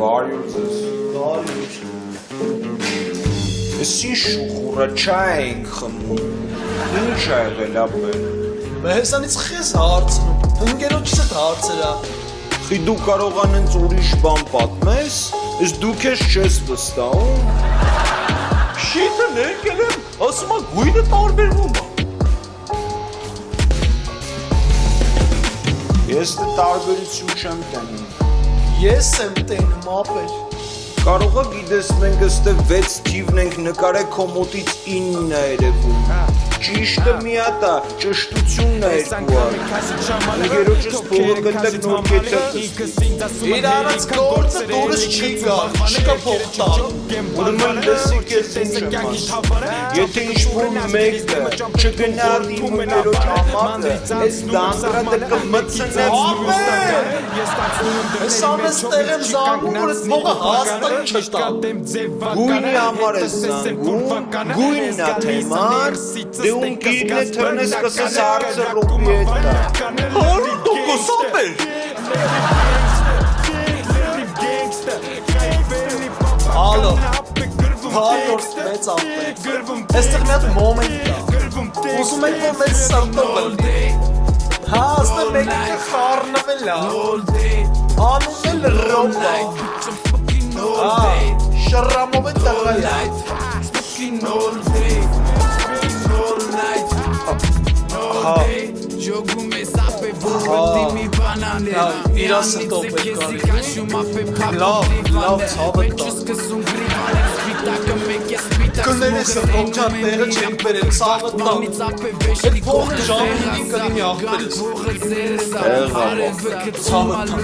Բարյուրձես։ Բարյուր։ Ես ինչ շուխուրա չայ ենք խմում։ Ինչ ա եղել ապել։ Մեհեսանից խես հարցնում, ընկերոջից էդ հարցերա։ Խի դու կարող անենց ուրիշ բան պատմես, ես դու քեզ չես վստահում։ Շիթը ներկել եմ, ասում ա գույնը տարբերվում ա։ Ես դե տարբերություն չեմ տենում։ Ես եմ տենում ապեր։ Կարող է գիտես մենք ըստեղ 6 թիվն ենք նկարել քո մոտից 9-ն է երևում։ Ճիշտը մի հատ է, ճշտությունն է երկու հատ։ Ընկերոջս փողը գտեք նոր կեցած։ Իր առած գործը դուրս չի գալ, չկա փող տալ։ Ուրեմն լսի քեզ ինչ եմ ասում։ Եթե ինչ-որ մեկը չգնար իմ ընկերոջ ամատը, ես դանդրատը կմտցնեմ։ Ես ամես տեղ եմ զանգում, որ ես փողը հաստատ չտա։ Գույնի համար ես զանգում, գույնն է թեման, դե ում գիրն է թրնես կսես հարցը ռոպի հետ տա։ Հարու տոկոս ապեր։ Ալո, հարորդ մեծ ապեր։ Եստեղ մի հատ մոմենտ կա։ Ուզում եք, որ մեծ սրտով լնի։ Հա, աստեղ մեկը խարնվել ա։ Անուն էլ ռոպա։ Հա, շրամով է տղայ ա։ Իրա սրտով է կարի։ Լավ ցավը տա։ Կներես սրտով ճար տեղը չենք բերել, ցավը տա։ Էդ փողը ժամին կլինի աղբերս։ Տեղա, Ցավը տա։